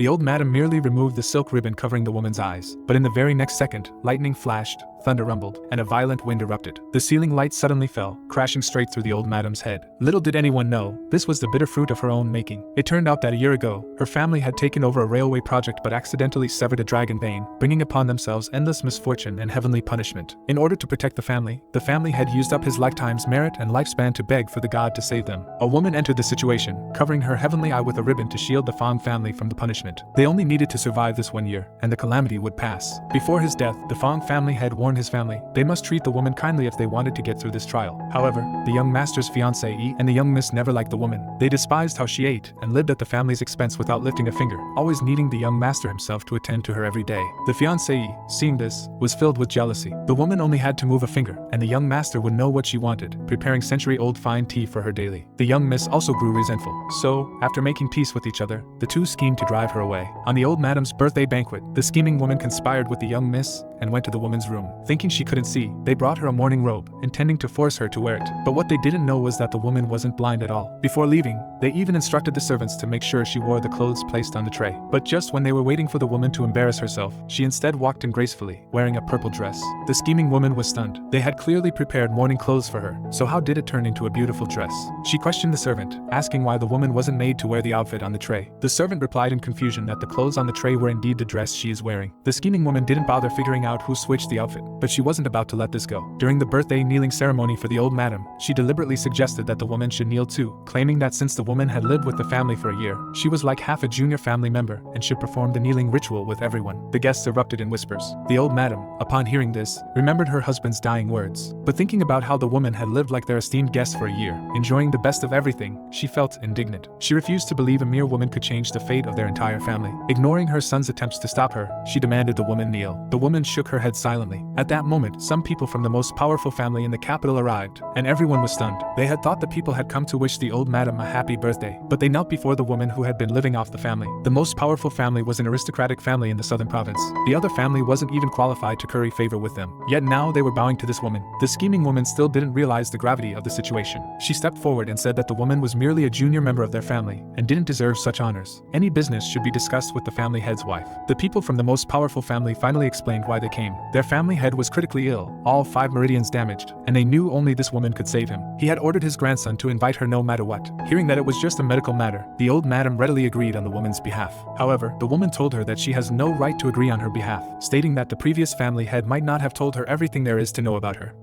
The old madam merely removed the silk ribbon covering the woman's eyes, but in the very next second, lightning flashed, thunder rumbled, and a violent wind erupted. The ceiling light suddenly fell, crashing straight through the old madam's head. Little did anyone know, this was the bitter fruit of her own making. It turned out that a year ago, her family had taken over a railway project but accidentally severed a dragon vein, bringing upon themselves endless misfortune and heavenly punishment. In order to protect the family had used up his lifetime's merit and lifespan to beg for the god to save them. A woman entered the situation, covering her heavenly eye with a ribbon to shield the Fong family from the punishment. They only needed to survive this 1 year, and the calamity would pass. Before his death, the Fong family had warned his family they must treat the woman kindly if they wanted to get through this trial. However, the young master's fiancée and the young miss never liked the woman. They despised how she ate and lived at the family's expense without lifting a finger, always needing the young master himself to attend to her every day. The fiancée, seeing this, was filled with jealousy. The woman only had to move a finger, and the young master would know what she wanted, preparing century-old fine tea for her daily. The young miss also grew resentful. So, after making peace with each other, the two schemed to drive her away. On the old madam's birthday banquet, the scheming woman conspired with the young miss and went to the woman's room. Thinking she couldn't see, they brought her a mourning robe, intending to force her to wear it. But what they didn't know was that the woman wasn't blind at all. Before leaving, they even instructed the servants to make sure she wore the clothes placed on the tray. But just when they were waiting for the woman to embarrass herself, she instead walked in gracefully, wearing a purple dress. The scheming woman was stunned. They had clearly prepared mourning clothes for her, so how did it turn into a beautiful dress? She questioned the servant, asking why the woman wasn't made to wear the outfit on the tray. The servant replied in confusion that the clothes on the tray were indeed the dress she is wearing. The scheming woman didn't bother figuring out who switched the outfit, but she wasn't about to let this go. During the birthday kneeling ceremony for the old madam, she deliberately suggested that the woman should kneel too, claiming that since the woman had lived with the family for a year, she was like half a junior family member and should perform the kneeling ritual with everyone. The guests erupted in whispers. The old madam, upon hearing this, remembered her husband's dying words, but thinking about how the woman had lived like their esteemed guest for a year, enjoying the best of everything, she felt indignant. She refused to believe a mere woman could change the fate of their entire family. Ignoring her son's attempts to stop her, she demanded the woman kneel. The woman shook her head silently. At that moment, some people from the most powerful family in the capital arrived, and everyone was stunned. They had thought the people had come to wish the old madam a happy birthday, but they knelt before the woman who had been living off the family. The most powerful family was an aristocratic family in the southern province. The other family wasn't even qualified to curry favor with them. Yet now they were bowing to this woman. The scheming woman still didn't realize the gravity of the situation. She stepped forward and said that the woman was merely a junior member of their family and didn't deserve such honors. Any business should be discussed with the family head's wife. The people from the most powerful family finally explained why they came. Their family head was critically ill, all 5 meridians damaged, and they knew only this woman could save him. He had ordered his grandson to invite her no matter what. Hearing that it was just a medical matter, the old madam readily agreed on the woman's behalf. However, the woman told her that she has no right to agree on her behalf, stating that the previous family head might not have told her everything there is to know about her.